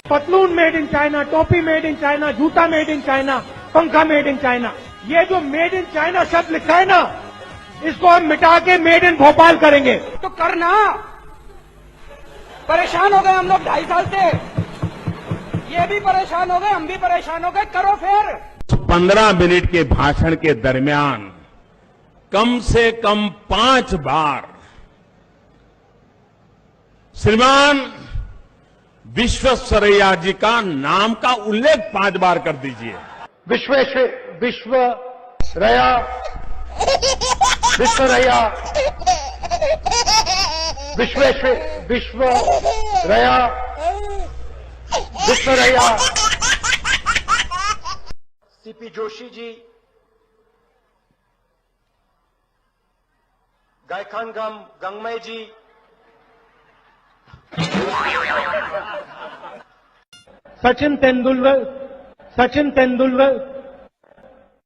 पतलून made in China, टोपी made in China, जूता मेड इन चाइना, पंखा मेड इन चाइना। ये जो मेड इन चाइना शब्द लिखा है ना, इसको हम मिटा के मेड इन भोपाल करेंगे। तो करना, परेशान हो गए हम लोग 2.5 साल से, ये भी परेशान हो गए, हम भी परेशान हो गए, करो फिर। 15 मिनट के भाषण के दरमियान कम से कम 5 बार श्रीमान विश्वेश्वरैया जी का नाम का उल्लेख 5 बार कर दीजिए। विश्वेश्वरैया, विश्वेश्वरैया। सीपी जोशी जी, गायखान गंगमय जी, सचिन तेंदुलकर।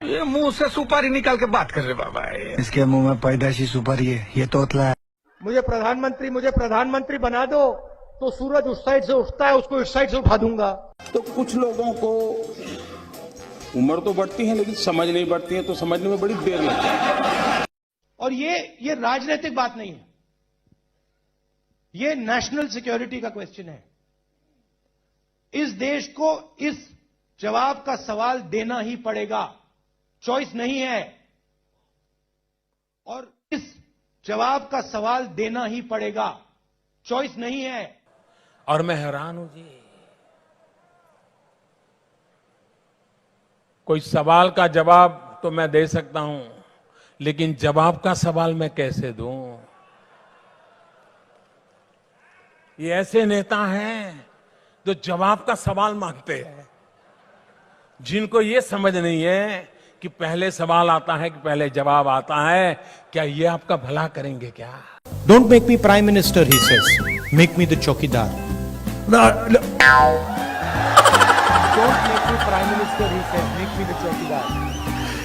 ये मुंह से सुपारी निकाल के बात कर रहे बाबा, इसके मुंह में पैदाशी सुपारी है, ये तोतला है। मुझे प्रधानमंत्री बना दो तो सूरज उस साइड से उठता है, उसको इस साइड से उठा दूंगा। तो कुछ लोगों को उम्र तो बढ़ती है लेकिन समझ नहीं बढ़ती है, तो समझने में बड़ी देर लगती है। और ये राजनीतिक बात नहीं है, ये नेशनल सिक्योरिटी का क्वेश्चन है। इस देश को इस जवाब का सवाल देना ही पड़ेगा, चॉइस नहीं है। और इस जवाब का सवाल देना ही पड़ेगा, चॉइस नहीं है। और मैं हैरान हूं जी, कोई सवाल का जवाब तो मैं दे सकता हूं, लेकिन जवाब का सवाल मैं कैसे दूं? ये ऐसे नेता हैं जो जवाब का सवाल मांगते हैं, जिनको ये समझ नहीं है कि पहले सवाल आता है कि पहले जवाब आता है। क्या ये आपका भला करेंगे क्या? Don't make me prime minister, he says. Make me the chokidar. Don't make me prime minister, he says. Make me the chokidar.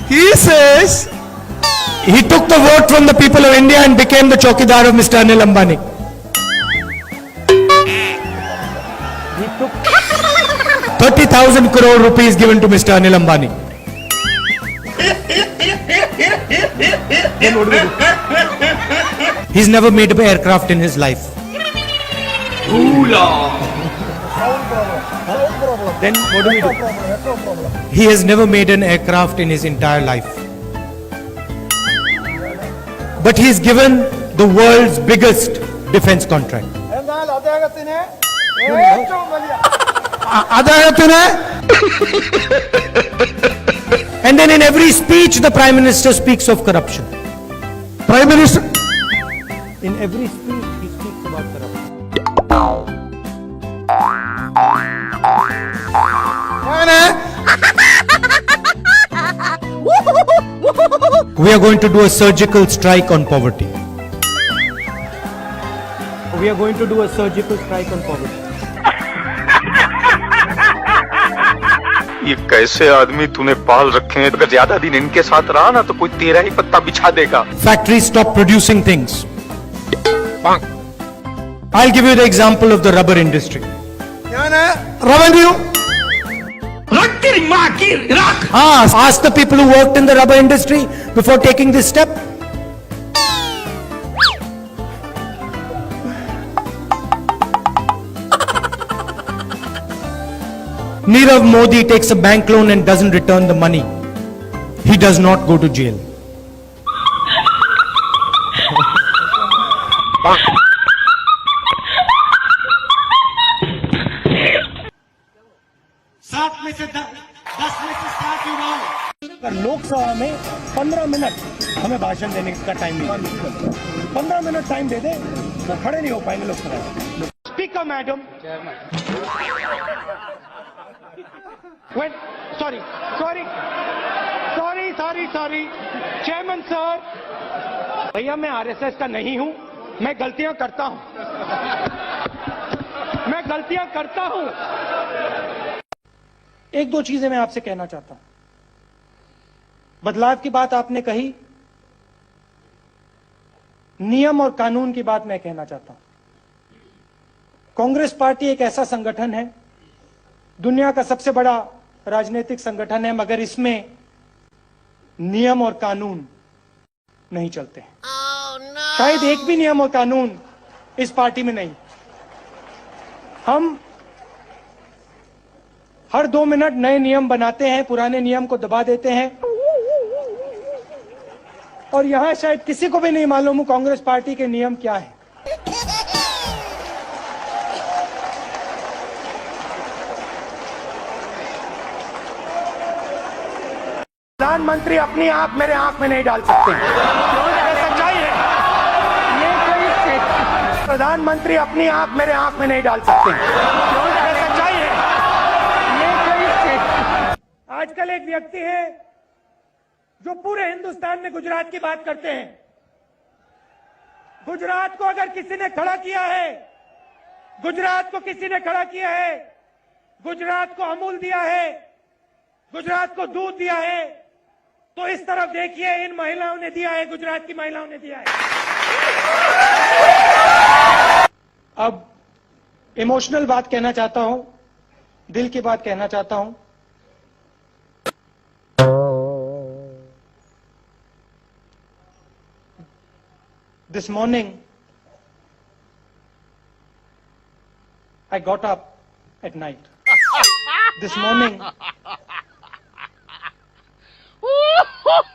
He says he took the vote from the people of India and became the chokidar of Mr. Anil Ambani. He took 30,000 crore rupees given to Mr. Anil Ambani. He's never made an aircraft in his life. Then what do we do? He has never made an aircraft in his entire life. But he's given the world's biggest defense contract. And then in every speech the Prime Minister speaks of corruption. Prime Minister, in every speech he speaks about corruption. We are going to do a surgical strike on poverty. We are going to do a surgical strike on poverty. ये कैसे आदमी तूने पाल रखे हैं? अगर ज्यादा दिन इनके साथ रहा ना तो कोई तेरा ही पत्ता बिछा देगा। Factories stop producing things. I'll give you the example of the rubber industry. Revenue. Ask the people who worked in the rubber industry before taking this step. Nirav Modi takes a bank loan and doesn't return the money. He does not go to jail. Lok Sabha में 15 minute हमें भाषण देने का time मिलेगा। 15 minute time दे दे, वो खड़े नहीं हो पाएंगे लोकसभा में। Speaker madam, sorry chairman sir, भैया मैं आरएसएस का नहीं हूं, मैं गलतियां करता हूं। एक दो चीजें मैं आपसे कहना चाहता हूं। बदलाव की बात आपने कही, नियम और कानून की बात मैं कहना चाहता हूं। कांग्रेस पार्टी एक ऐसा संगठन है दुनिया का सबसे बड़ा राजनीतिक संगठन है, मगर इसमें नियम और कानून नहीं चलते हैं। शायद एक भी नियम और कानून इस पार्टी में नहीं। हम हर 2 मिनट नए नियम बनाते हैं, पुराने नियम को दबा देते हैं, और यहां शायद किसी को भी नहीं मालूम कांग्रेस पार्टी के नियम क्या है। प्रधानमंत्री अपनी आंख मेरे आंख में नहीं डाल सकते हैं। सच्चाई है। प्रधानमंत्री अपनी आंख मेरे आंख में नहीं डाल सकते हैं। सच्चाई है। आजकल एक व्यक्ति है जो पूरे हिंदुस्तान में गुजरात की बात करते हैं। गुजरात को अगर किसी ने खड़ा किया है, गुजरात को किसी ने खड़ा किया है, गुजरात को अमूल दिया है, गुजरात को दूध दिया है, तो इस तरफ देखिए, इन महिलाओं ने दिया है, गुजरात की महिलाओं ने दिया है। अब इमोशनल बात कहना चाहता हूं, दिल की बात कहना चाहता हूं। This morning, I got up at night. This morning,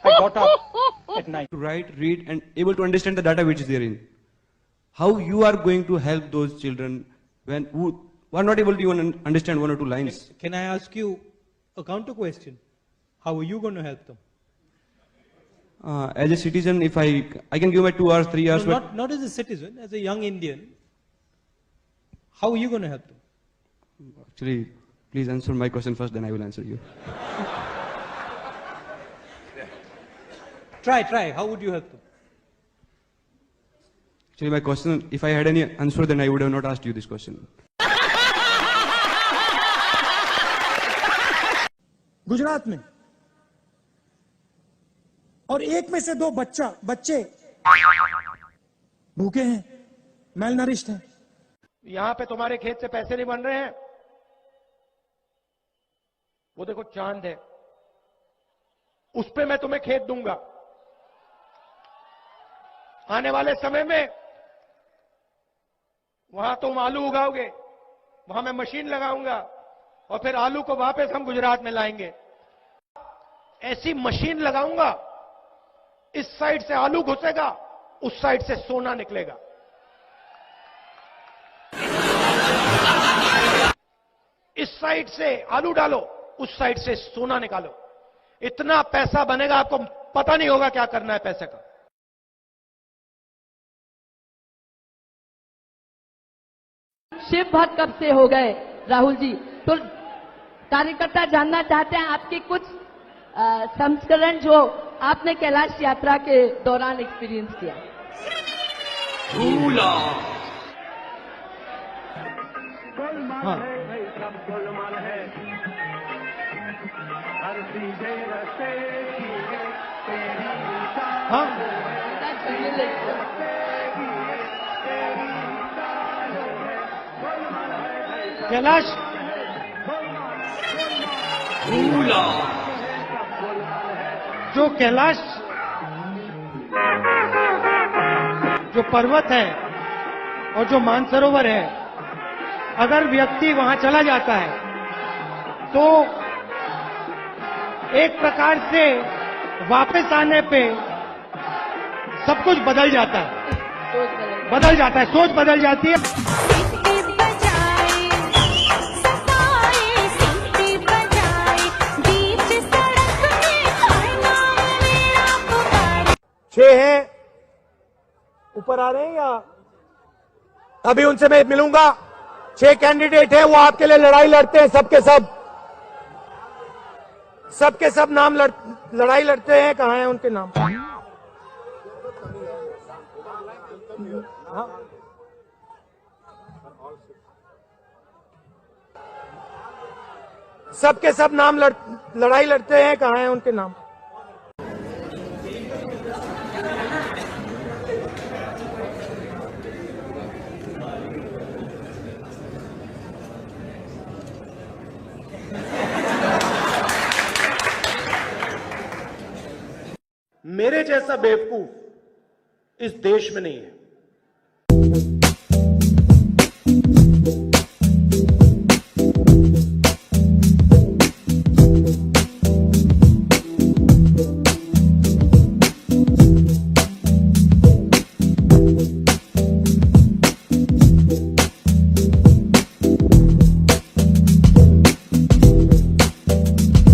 I got up at night. To write, read, and able to understand the data which is therein. How you are going to help those children who are not able to even understand 1 or 2 lines? Can I ask you a counter question? How are you going to help them? As a citizen, if I can give my 2 hours, 3 hours. No, not as a citizen, as a young Indian. How are you going to help them? Actually, please answer my question first, then I will answer you. Try. How would you help them? Actually, my question, if I had any answer, then I would have not asked you this question. Gujarat में और 1 में से 2 बच्चे भूखे हैं, मेलनरिश्ड हैं। यहां पे तुम्हारे खेत से पैसे नहीं बन रहे हैं। वो देखो चांद है, उस पे मैं तुम्हें खेत दूंगा। आने वाले समय में वहां तुम आलू उगाओगे, वहां मैं मशीन लगाऊंगा और फिर आलू को वापस हम गुजरात में लाएंगे। ऐसी मशीन लगाऊंगा, इस साइड से आलू घुसेगा, उस साइड से सोना निकलेगा। इस साइड से आलू डालो, उस साइड से सोना निकालो। इतना पैसा बनेगा, आपको पता नहीं होगा क्या करना है पैसे का। शिव भक्त कब से हो गए राहुल जी? तो कार्यकर्ता जानना चाहते हैं आपके कुछ संस्करण जो आपने कैलाश यात्रा के दौरान एक्सपीरियंस किया। हाँ। हाँ। कैलाश जो कैलाश जो पर्वत है और जो मानसरोवर है, अगर व्यक्ति वहां चला जाता है तो एक प्रकार से वापस आने पे सब कुछ बदल जाता है, सोच बदल जाती है। छह हैं, ऊपर आ रहे हैं या अभी उनसे मैं मिलूंगा। 6 कैंडिडेट हैं, वो आपके लिए लड़ाई लड़ते हैं, सबके सब नाम लड़ाई लड़ते हैं। कहाँ हैं उनके नाम? हाँ। सबके सब नाम लड़ाई लड़ते हैं। कहाँ हैं उनके नाम? मेरे जैसा बेवकूफ इस देश में नहीं है।